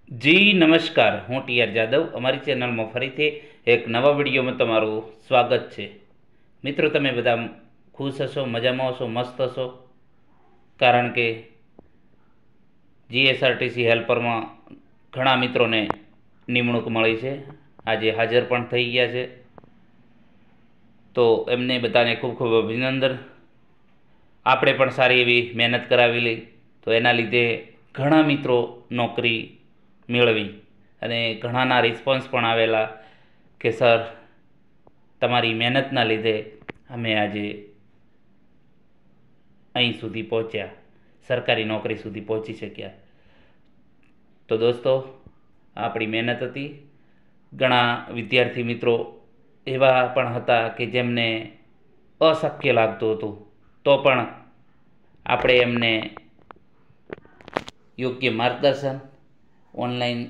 જી નમસ્કાર, હું ટીઆર જાદવ અમારી ચેનલમાં ફરીથી એક નવા વિડીયોમાં તમારું સ્વાગત છે। મિત્રો, તમે બધા ખુશ હશો, મજામાં હશો, મસ્ત હશો, કારણ કે જીએસઆરટીસી હેલ્પરમાં ઘણા મિત્રોને નિમણૂક મળી છે, આજે હાજર પણ થઈ ગયા છે। તો એમને બધાને ખૂબ ખૂબ અભિનંદન। આપણે પણ સારી એવી મહેનત કરાવેલી, તો એના લીધે ઘણા મિત્રો નોકરી મેળવી અને ઘણાના રિસ્પોન્સ પણ આવેલા કે સર, તમારી મહેનતના લીધે અમે આજે અહીં સુધી પહોંચ્યા, સરકારી નોકરી સુધી પહોંચી શક્યા। તો દોસ્તો, આપણી મહેનત હતી। ઘણા વિદ્યાર્થી મિત્રો એવા પણ હતા કે જેમને અશક્ય લાગતું હતું, તો પણ આપણે એમને યોગ્ય માર્ગદર્શન, ઓનલાઈન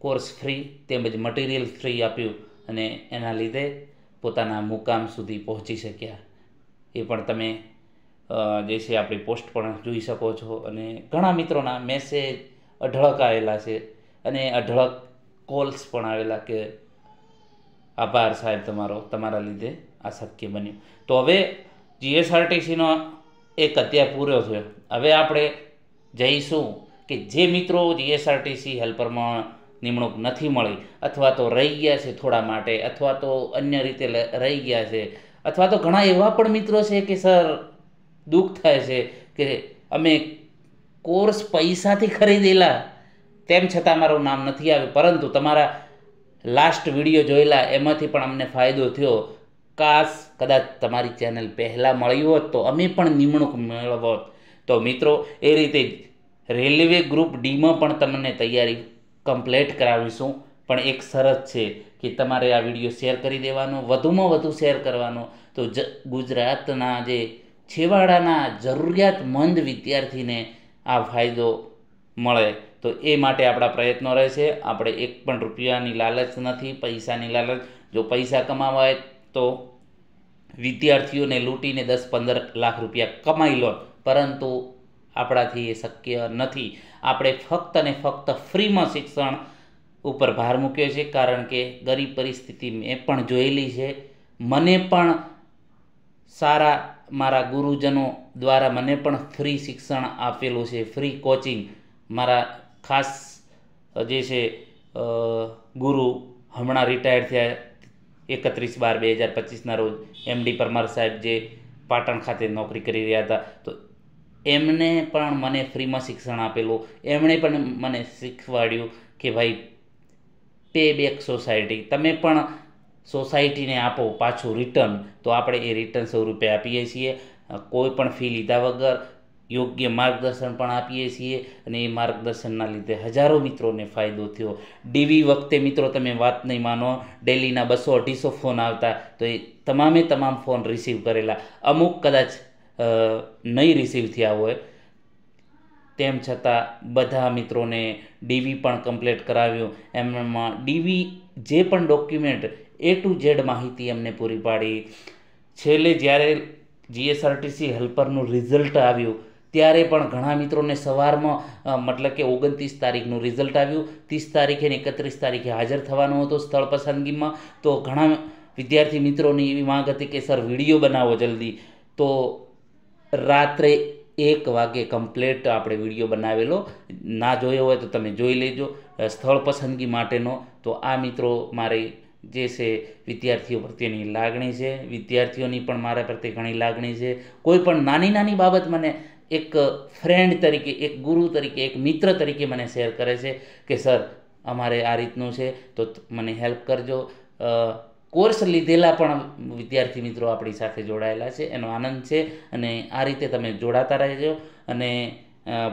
કોર્સ ફ્રી તેમજ મટીરિયલ ફ્રી આપ્યું અને એના લીધે પોતાના મુકામ સુધી પહોંચી શક્યા। એ પણ તમે જે છે આપણી પોસ્ટ પણ જોઈ શકો છો અને ઘણા મિત્રોના મેસેજ અઢળક આવેલા છે અને અઢળક કોલ્સ પણ આવેલા કે આભાર સાહેબ તમારો, તમારા લીધે આ શક્ય બન્યું। તો હવે જીએસઆરટીસીનો એક અધ્યાય પૂરો થયો। હવે આપણે જઈશું કે જે મિત્રો જીએસઆરટીસી હેલ્પરમાં નિમણૂક નથી મળી, અથવા તો રહી ગયા છે થોડા માટે, અથવા તો અન્ય રીતે રહી ગયા છે, અથવા તો ઘણા એવા પણ મિત્રો છે કે સર, દુઃખ થાય છે કે અમે કોર્સ પૈસાથી ખરીદેલા, તેમ છતાં મારું નામ નથી આવ્યું, પરંતુ તમારા લાસ્ટ વિડીયો જોયેલા એમાંથી પણ અમને ફાયદો થયો। કાશ કદાચ તમારી ચેનલ પહેલાં મળી હોત તો અમે પણ નિમણૂક મેળવોત। તો મિત્રો, એ રીતે રેલવે ગ્રુપ ડીમાં પણ તમને તૈયારી કમ્પ્લીટ કરાવીશું, પણ એક શરત છે કે તમારે આ વિડીયો શેર કરી દેવાનો, વધુમાં વધુ શેર કરવાનો, તો ગુજરાતના જે છેવાડાના જરૂરિયાતમંદ વિદ્યાર્થીને આ ફાયદો મળે। તો એ માટે આપણા પ્રયત્નો રહેશે। આપણે એક પણ રૂપિયાની લાલચ નથી, પૈસાની લાલચ। જો પૈસા કમાવા હોય તો વિદ્યાર્થીઓને લૂંટીને 10-15 લાખ રૂપિયા કમાઈ લો, પરંતુ આપણાથી એ શક્ય નથી। આપણે ફક્ત અને ફક્ત ફ્રીમાં શિક્ષણ ઉપર ભાર મૂક્યો છે, કારણ કે ગરીબ પરિસ્થિતિ મેં પણ જોયેલી છે। મને પણ સારા મારા ગુરુજનો દ્વારા મને પણ ફ્રી શિક્ષણ આપેલું છે, ફ્રી કોચિંગ। મારા ખાસ જે છે ગુરુ હમણાં રિટાયર થયા 31/12/2025ના રોજ, એમડી પરમાર સાહેબ, જે પાટણ ખાતે નોકરી કરી રહ્યા હતા, તો એમને પણ મને ફ્રીમાં શિક્ષણ આપેલું। એમણે પણ મને શીખવાડ્યું કે ભાઈ, પે બેક સોસાયટી, તમે પણ સોસાયટીને આપો પાછું રિટર્ન। તો આપણે એ રિટર્ન સ્વરૂપે આપીએ છીએ, કોઈ પણ ફી લીધા વગર યોગ્ય માર્ગદર્શન પણ આપીએ છીએ, અને એ માર્ગદર્શનના લીધે હજારો મિત્રોને ફાયદો થયો। ડીવી વખતે મિત્રો, તમે વાત નહીં માનો, ડેલીના 200-250 ફોન આવતા, તો એ તમામ ફોન રિસીવ કરેલા। અમુક કદાચ નહીં રિસીવ થયા હોય, તેમ છતાં બધા મિત્રોને ડીવી પણ કમ્પ્લીટ કરાવ્યું। એમાં ડીવી જે પણ ડોક્યુમેન્ટ A to Z માહિતી અમને પૂરી પાડી। છેલ્લે જ્યારે જીએસઆરટીસી હેલ્પરનું રિઝલ્ટ આવ્યું, ત્યારે પણ ઘણા મિત્રોને સવારમાં, મતલબ કે 29 તારીખનું રિઝલ્ટ આવ્યું, 30 તારીખે ને 31 તારીખે હાજર થવાનું હતું સ્થળ પસંદગીમાં। તો ઘણા વિદ્યાર્થી મિત્રોની એવી માંગ હતી કે સર, વિડીયો બનાવો જલ્દી। તો રાત્રે 1 વાગે કમ્પ્લીટ આપણે વિડીયો બનાવેલો, ના જોયો હોય તો તમે જોઈ લેજો, સ્થળ પસંદગી માટેનો। તો આ મિત્રો, મારી જે છે વિદ્યાર્થીઓ પ્રત્યેની લાગણી છે, વિદ્યાર્થીઓની પણ મારા પ્રત્યે ઘણી લાગણી છે। કોઈ પણ નાની નાની બાબત મને એક ફ્રેન્ડ તરીકે, એક ગુરુ તરીકે, એક મિત્ર તરીકે મને શેર કરે છે કે સર, અમારે આ રીતનું છે, તો મને હેલ્પ કરજો। કોર્સ લીધેલા પણ વિદ્યાર્થી મિત્રો આપણી સાથે જોડાયેલા છે, એનો આનંદ છે, અને આ રીતે તમે જોડાતા રહેજો, અને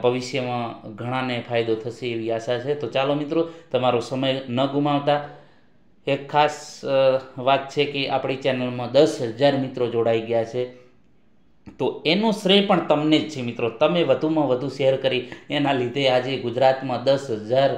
ભવિષ્યમાં ઘણાને ફાયદો થશે એવી આશા છે। તો ચાલો મિત્રો, તમારો સમય ન ગુમાવતા, એક ખાસ વાત છે કે આપણી ચેનલમાં 10,000 મિત્રો જોડાઈ ગયા છે, તો એનું શ્રેય પણ તમને જ છે મિત્રો। તમે વધુમાં વધુ શેર કરી, એના લીધે આજે ગુજરાતમાં 10,000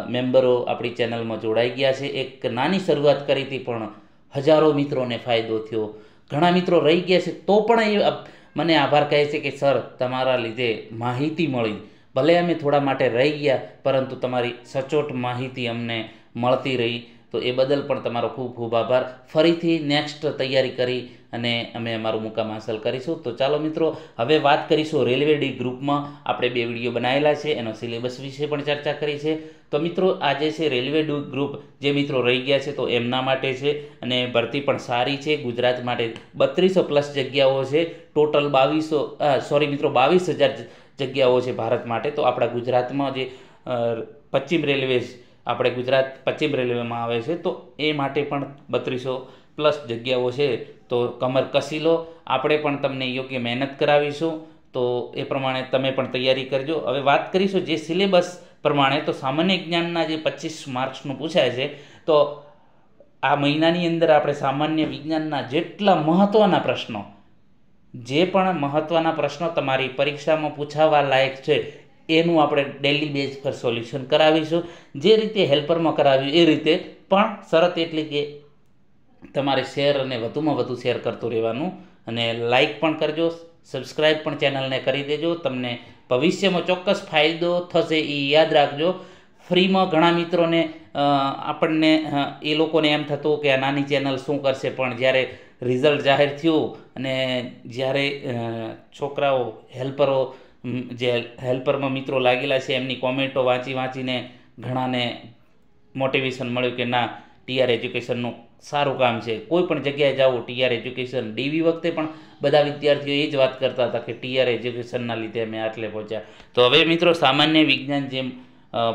મેમ્બરો આપણી ચેનલમાં જોડાઈ ગયા છે। એક નાની શરૂઆત કરી હતી, પણ હજારો મિત્રોને ફાયદો થયો। ઘણા મિત્રો રહી ગયા છે, તો પણ એ મને આભાર કહે છે કે સર, તમારા લીધે માહિતી મળી, ભલે અમે થોડા માટે રહી ગયા, પરંતુ તમારી સચોટ માહિતી અમને મળતી રહી, તો એ બદલ પણ તમારો ખૂબ ખૂબ આભાર. ફરીથી નેક્સ્ટ તૈયારી કરી અને અમે અમારું મુકામ હાંસલ કરીશું. તો ચાલો મિત્રો, હવે વાત કરીશું રેલવે ડી ગ્રુપમાં આપણે 2 વિડીયો બનાવેલા છે, એનો સિલેબસ વિશે પણ ચર્ચા કરી છે. તો મિત્રો, આજે છે રેલવે ડી ગ્રુપ, જે મિત્રો રહી ગયા છે તો એમના માટે છે, અને ભરતી પણ સારી છે. ગુજરાત માટે 3200+ જગ્યાઓ છે. ટોટલ 22,000 જગ્યાઓ છે ભારત માટે. તો આપણા ગુજરાતમાં જે પશ્ચિમ રેલવે, આપણે ગુજરાત પશ્ચિમ રેલવેમાં આવે છે, તો એ માટે પણ 3200+ જગ્યાઓ છે. તો કમર કસી લો, આપણે પણ તમને યોગ્ય મહેનત કરાવીશું. તો એ પ્રમાણે તમે પણ તૈયારી કરજો. હવે વાત કરીશું જે સિલેબસ પ્રમાણે, તો સામાન્ય વિજ્ઞાનના જે 25 માર્ક્સનું પૂછાય છે, તો આ મહિનાની અંદર આપણે સામાન્ય વિજ્ઞાનના જેટલા મહત્ત્વના પ્રશ્નો, જે પણ મહત્ત્વના પ્રશ્નો તમારી પરીક્ષામાં પૂછાવા લાયક છે, એનું આપણે ડેલી બેઝ પર સોલ્યુશન કરાવીશું. જે રીતે હેલ્પરમાં કરાવ્યું એ રીતે, પણ શરત એટલી કે તમારે શેર અને વધુમાં વધુ શેર કરતું રહેવાનું, અને લાઈક પણ કરજો, સબસ્ક્રાઈબ પણ ચેનલને કરી દેજો. તમને ભવિષ્યમાં ચોક્કસ ફાયદો થશે એ યાદ રાખજો. ફ્રીમાં ઘણા મિત્રોને આપણને એ લોકોને એમ થતું કે આ નાની ચેનલ શું કરશે, પણ જ્યારે રિઝલ્ટ જાહેર થયું અને જ્યારે છોકરાઓ હેલ્પરો, જે હેલ્પરમાં મિત્રો લાગેલા છે, એમની કોમેન્ટો વાંચીને ઘણાને મોટિવેશન મળ્યું કે ના, ટીઆર એજ્યુકેશનનું સારું કામ છે. કોઈ પણ જગ્યાએ જાઓ, ટીઆર એજ્યુકેશન, ડીવી વખતે પણ બધા વિદ્યાર્થીઓ એ જ વાત કરતા હતા કે ટીઆર એજ્યુકેશનના લીધે અમે આટલે પહોંચ્યા. તો હવે મિત્રો, સામાન્ય વિજ્ઞાન જેમ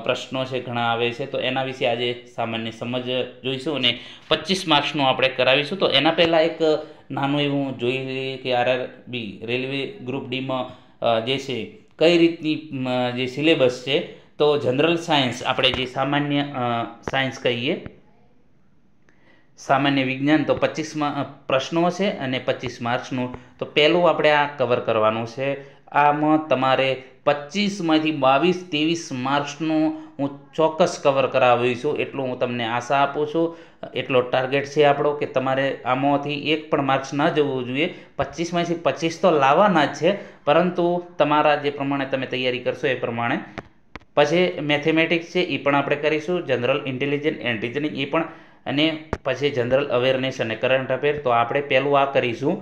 પ્રશ્નો છે ઘણા આવે છે, તો એના વિશે આજે સામાન્ય સમજ જોઈશું અને 25 માર્ક્સનું આપણે કરાવીશું. તો એના પહેલાં એક નાનું એવું જોઈ લઈએ કે આરઆરબી રેલવે ગ્રુપ ડીમાં જે છે કઈ રીતની જે સિલેબસ છે. તો જનરલ સાયન્સ, આપણે જે સામાન્ય સાયન્સ કહીએ, સામાન્ય વિજ્ઞાન, તો 25 પ્રશ્નો છે અને 25 માર્ક્સનું. તો પહેલું આપણે આ કવર કરવાનું છે. આમાં તમારે 25માંથી 22-23 માર્ક્સનું હું ચોક્કસ કવર કરાવીશું, એટલું હું તમને આશા આપું છું. એટલો ટાર્ગેટ છે આપણો કે તમારે આમાંથી એક પણ માર્ક્સ ન જવું જોઈએ. 25માંથી 25 તો લાવવાના જ છે, પરંતુ તમારા જે પ્રમાણે તમે તૈયારી કરશો એ પ્રમાણે. પછી મેથેમેટિક્સ છે, એ પણ આપણે કરીશું. જનરલ ઇન્ટેલિજન્સ એન્ડ રિઝનિંગ એ પણ, અને પછી જનરલ અવેરનેસ અને કરંટ અફેર. તો આપણે પહેલું આ કરીશું,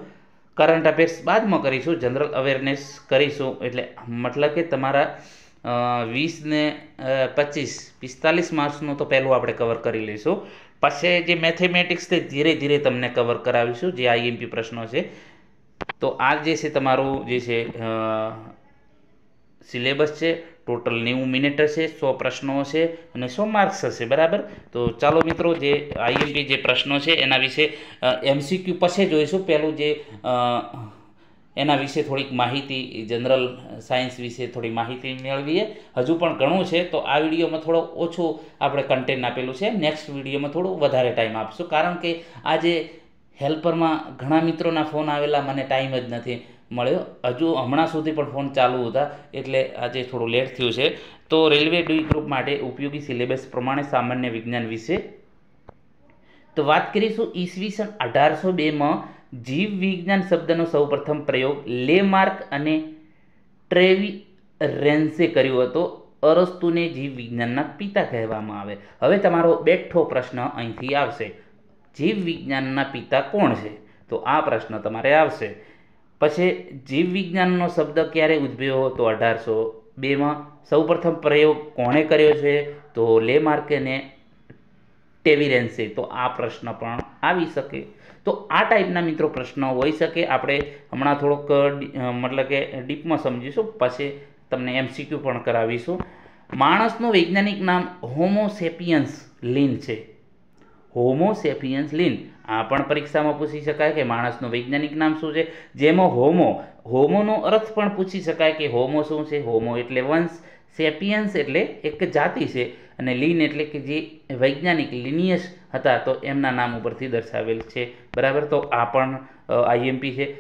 કરંટ અફેર્સ બાદમાં કરીશું, જનરલ અવેરનેસ કરીશું. એટલે મતલબ કે તમારા 20 ને 25 45 માર્ક્સનું તો પહેલું આપણે કવર કરી લઈશું. પછી જે મેથેમેટિક્સ તે ધીરે ધીરે તમને કવર કરાવીશું, જે આઈએમપી પ્રશ્નો છે. તો આ જે છે તમારું જે છે સિલેબસ છે. ટોટલ 90 મિનિટ હશે, 100 પ્રશ્નો હશે અને 100 માર્ક્સ હશે, બરાબર. તો ચાલો મિત્રો, જે આઈએમપી જે પ્રશ્નો છે એના વિશે એમસીક્યુ પછી જોઈશું. પહેલું જે એના વિશે થોડીક માહિતી, જનરલ સાયન્સ વિશે થોડી માહિતી મેળવીએ. હજુ પણ ઘણું છે, તો આ વિડીયોમાં થોડો ઓછું આપણે કન્ટેન્ટ આપેલું છે. નેક્સ્ટ વિડીયોમાં થોડું વધારે ટાઈમ આપશું, કારણ કે આજે હેલ્પરમાં ઘણા મિત્રોના ફોન આવેલા, મને ટાઈમ જ નથી મળ્યો. હજુ હમણાં સુધી પણ ફોન ચાલુ હતા, એટલે આજે થોડું લેટ થયું છે. તો રેલવે ડી ગ્રુપ માટે ઉપયોગી સિલેબસ પ્રમાણે સામાન્ય વિજ્ઞાન વિશે તો વાત કરીશું. ઈસવીસન 1802માં જીવ વિજ્ઞાન શબ્દનો સૌપ્રથમ પ્રયોગ લેમાર્ક અને ટ્રેવિરેન્સે કર્યો હતો. અરસ્તુને જીવ વિજ્ઞાનના પિતા કહેવામાં આવે. હવે તમારો બેઠો પ્રશ્ન અહીંથી આવશે, જીવ વિજ્ઞાનના પિતા કોણ છે? તો આ પ્રશ્ન તમારે આવશે. પછી જીવ વિજ્ઞાનનો શબ્દ ક્યારે ઉદ્ભવ્યો? તો 1802માં. સૌપ્રથમ પ્રયોગ કોણે કર્યો છે? તો લેમાર્ક અને ટ્રેવિરેન્સે. તો આ પ્રશ્ન પણ આવી શકે. તો આ ટાઈપના મિત્રો પ્રશ્નો હોઈ શકે. આપણે હમણાં થોડોક મતલબ કે ડીપમાં સમજીશું, પછી તમને એમસીક્યુ પણ કરાવીશું. માણસનું વૈજ્ઞાનિક નામ હોમો સેપિયન્સ લિન છે. હોમો સેપિયન્સ લિન, આ પણ પરીક્ષામાં પૂછી શકાય કે માણસનું વૈજ્ઞાનિક નામ શું છે. જેમાં હોમોનો અર્થ પણ પૂછી શકાય કે હોમો શું છે. હોમો એટલે વંશ, સેપિયન્સ એટલે એક જાતિ છે, અને લિન એટલે કે જે વૈજ્ઞાનિક લિનિયસ હતા, તો એમના નામ ઉપરથી દર્શાવેલ છે, બરાબર. તો આ પણ આઈએમપી છે.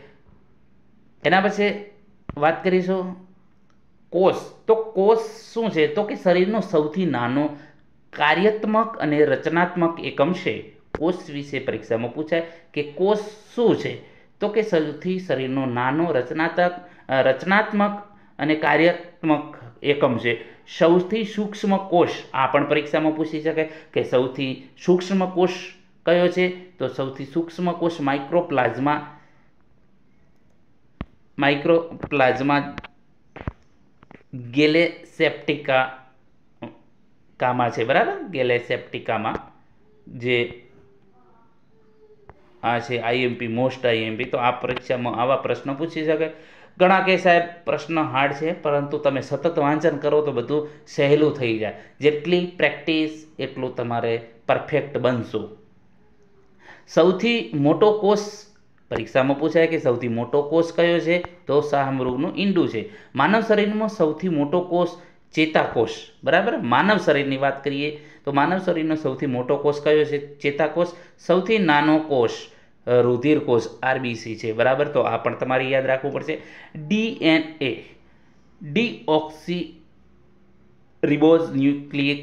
એના પછી વાત કરીશું કોષ. તો કોષ શું છે? તો કે શરીરનો સૌથી નાનો કાર્યાત્મક અને રચનાત્મક એકમ છે. કોષ વિશે પરીક્ષામાં પૂછાય કે કોષ શું છે? તો કે સૌથી શરીરનો નાનો રચનાત્મક અને કાર્યાત્મક એકમ છે. સૌથી સૂક્ષ્મ કોષ આ પણ પરીક્ષામાં પૂછી શકે કે સૌથી સૂક્ષ્મ કોષ કયો છે, તો સૌથી સૂક્ષ્મ કોષ માઇક્રોપ્લાઝ્મા ગેલેસેપ્ટિકામાં છે, બરાબર. ગેલેસેપ્ટિકામાં જે આ છે આઈએમપી, મોસ્ટ આઈએમપી. તો આ પરીક્ષામાં આવા પ્રશ્નો પૂછી શકે. ઘણા કે સાહેબ પ્રશ્ન હાર્ડ છે, પરંતુ તમે સતત વાંચન કરો તો બધું સહેલું થઈ જાય. જેટલી પ્રેક્ટિસ એટલું તમારે પરફેક્ટ બનશો. સૌથી મોટો કોષ પરીક્ષામાં પૂછાય કે સૌથી મોટો કોષ કયો છે, તો શાહમૃગનું ઈંડું છે. માનવ શરીરમાં સૌથી મોટો કોષ ચેતાકોષ, બરાબર. માનવ શરીરની વાત કરીએ તો માનવ શરીરનો સૌથી મોટો કોષ કયો છે, ચેતાકોષ. સૌથી નાનો કોષ રુધિર કોષ આરબીસી છે, બરાબર. તો આ પણ તમારે યાદ રાખવું પડશે. DNA deoxy ribose nucleic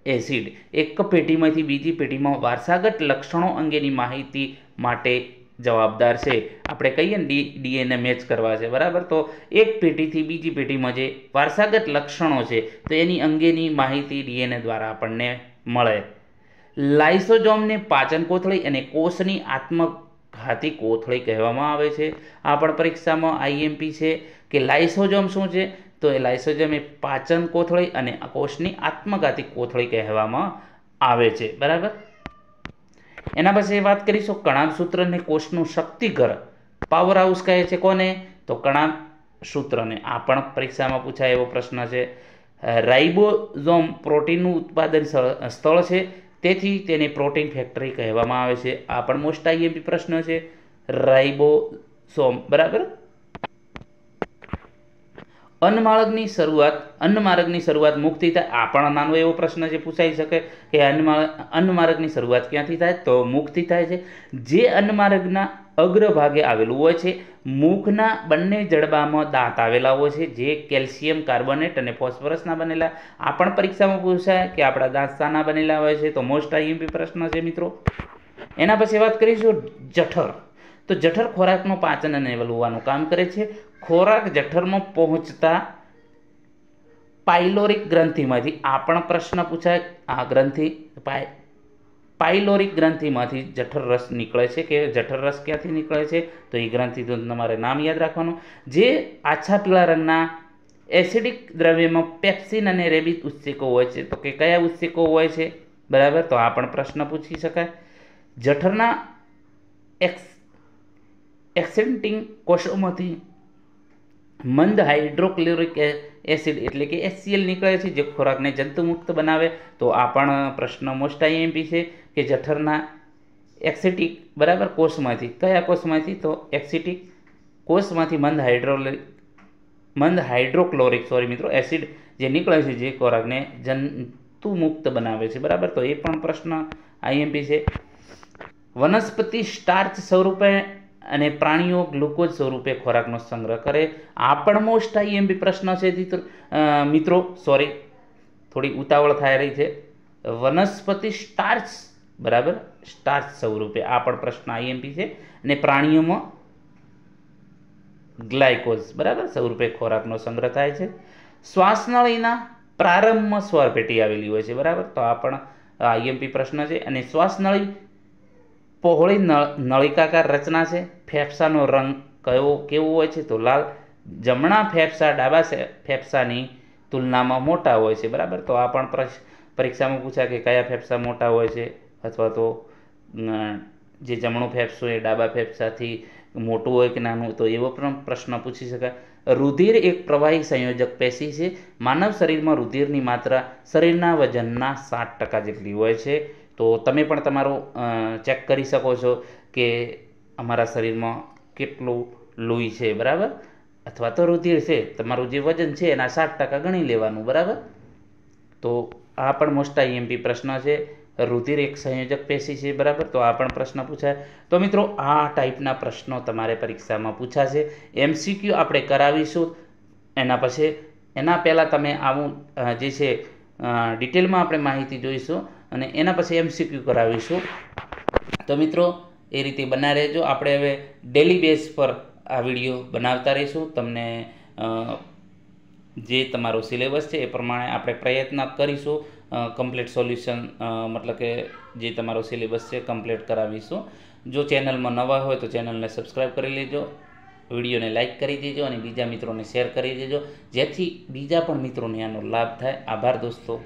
acid એક પેઢીમાંથી બીજી પેઢીમાં વારસાગત લક્ષણો અંગેની માહિતી માટે જવાબદાર છે. આપણે કહીએ ને ડીએનએ મેચ કરવા છે, બરાબર. તો એક પેઢીથી બીજી પેઢીમાં જે વારસાગત લક્ષણો છે તો એની અંગેની માહિતી ડીએનએ દ્વારા આપણને મળે. લાઇસોઝોમને પાચન કોથળી અને કોષની આત્મઘાતી કોથળી કહેવામાં આવે છે. આ પણ પરીક્ષામાં આઈએમપી છે કે લાઇસોઝોમ શું છે, તો એ લાઇસોઝોમ એ પાચન કોથળી અને કોષની આત્મઘાતી કોથળી કહેવામાં આવે છે, બરાબર. એના પછી વાત કરીશું કણાભ સૂત્રને કોષનું શક્તિઘર પાવર હાઉસ કહે છે. કોને, તો કણાભ સૂત્રને. આ પણ પરીક્ષામાં પૂછાય એવો પ્રશ્ન છે. રાઇબોઝોમ પ્રોટીનનું ઉત્પાદન સ્થળ છે, તેથી તેને પ્રોટીન ફેક્ટરી કહેવામાં આવે છે. આ પણ મોસ્ટ આઈએમપી પ્રશ્ન છે. રાઇબોઝોમ, બરાબર. અન્નમાર્ગની શરૂઆત મુખથી થાય. આ પણ નાનો એવો પ્રશ્ન છે, પૂછાઈ શકે કે અન્નમાર્ગની શરૂઆત ક્યાંથી થાય, તો મુખથી થાય છે. જે અન્નમાર્ગના અગ્રભાગે આવેલું હોય છે, મુખના બંને જડબામાં દાંત આવેલા હોય છે, જે કેલ્શિયમ કાર્બોનેટ અને ફોસ્ફરસના બનેલા. આ પણ પરીક્ષામાં પૂછાય કે આપણા દાંત શાના બનેલા હોય છે, તો મોસ્ટ આઈએમપી પ્રશ્ન છે મિત્રો. એના પછી વાત કરીશું જઠર. તો જઠર ખોરાકનું પાચન અને વલવવાનું કામ કરે છે. ખોરાક જઠરમાં પહોંચતા પાઇલોરિક ગ્રંથિમાંથી, આ પણ પ્રશ્ન પૂછાય. આ ગ્રંથિ પાઇલોરિક ગ્રંથિમાંથી જઠર રસ નીકળે છે કે જઠર રસ ક્યાંથી નીકળે છે, તો એ ગ્રંથિ તમારે નામ યાદ રાખવાનું. જે આછા પીળા રંગના એસિડિક દ્રવ્યમાં પેપ્સિન અને રેબિક ઉત્સેકો હોય છે, તો કે કયા ઉત્સેકો હોય છે, બરાબર. તો આ પણ પ્રશ્ન પૂછી શકાય. જઠરના એક્સેન્ટિંગ કોષોમાંથી મંદ હાઇડ્રોક્લોરિક એસિડ એટલે કે HCl નીકળે છે, જે ખોરાકને જંતુમુક્ત બનાવે. તો આ પણ પ્રશ્ન મોસ્ટ આઈએમપી છે કે જઠરના એક્સેટિક, બરાબર, કોષમાંથી, કયા કોષમાંથી, તો એક્સેટિક કોષમાંથી મંદ હાઇડ્રોક્લોરિક એસિડ જે નીકળે છે, જે ખોરાકને જંતુમુક્ત બનાવે છે, બરાબર. તો એ પણ પ્રશ્ન આઈએમપી છે. વનસ્પતિ સ્ટાર્ચ સ્વરૂપે અને પ્રાણીઓ ગ્લુકોઝ સ્વરૂપે ખોરાકનો સંગ્રહ કરે. આ પણ મોસ્ટ આઈએમપી પ્રશ્ન છે મિત્રો. થોડી ઉતાવળ થઈ રહી છે. વનસ્પતિ સ્ટાર્ચ, બરાબર, સ્ટાર્ચ સ્વરૂપે. આ પણ પ્રશ્ન આઈએમપી છે. અને પ્રાણીઓમાં ગ્લાયકોઝ, બરાબર, સ્વરૂપે ખોરાકનો સંગ્રહ થાય છે. શ્વાસનળીના પ્રારંભમાં સ્વરપેટી આવેલી હોય છે, બરાબર. તો આ પણ આઈએમપી પ્રશ્ન છે. અને શ્વાસનળી પહોળી નળિકાકાર રચના છે. ફેફસાનો રંગ કેવો હોય છે, તો લાલ. જમણા ફેફસા ડાબા ફેફસાની તુલનામાં મોટા હોય છે, બરાબર. તો આ પણ પરીક્ષામાં પૂછાય કે કયા ફેફસા મોટા હોય છે, અથવા તો જે જમણું ફેફસું એ ડાબા ફેફસાથી મોટું હોય કે નાનું, તો એવો પણ પ્રશ્ન પૂછી શકાય. રુધિર એક પ્રવાહી સંયોજક પેશી છે. માનવ શરીરમાં રુધિરની માત્રા શરીરના વજનના 7% જેટલી હોય છે. તો તમે પણ તમારું ચેક કરી શકો છો કે અમારા શરીરમાં કેટલું લોહી છે, બરાબર, અથવા તો રુધિર છે. તમારું જે વજન છે એના 7% ગણી લેવાનું, બરાબર. તો આ પણ મોસ્ટ આઈએમપી પ્રશ્ન છે. રુધિર એક સંયોજક પેશી છે, બરાબર. તો આ પણ પ્રશ્ન પૂછાય. તો મિત્રો, આ ટાઈપના પ્રશ્નો તમારે પરીક્ષામાં પૂછાશે. MCQ આપણે કરાવીશું. એના પહેલાં તમે આવું જે છે ડિટેલમાં આપણે માહિતી જોઈશું અને એના પછી MCQ કરાવીશું. તો મિત્રો, એ રીતે બના રહેજો. આપણે હવે ડેલી બેઝ પર આ વિડીયો બનાવતા રહીશું. તમને જે તમારો સિલેબસ છે એ પ્રમાણે આપણે પ્રયત્ન કરીશું કમ્પ્લીટ સોલ્યુશન મતલબ કે જે તમારો સિલેબસ છે કમ્પ્લીટ કરાવીશું. જો ચેનલમાં નવા હોય તો ચેનલને સબસ્ક્રાઈબ કરી લેજો, વિડીયોને લાઇક કરી દેજો અને બીજા મિત્રોને શેર કરી દેજો, જેથી બીજા પણ મિત્રોને આનો લાભ થાય. આભાર દોસ્તો.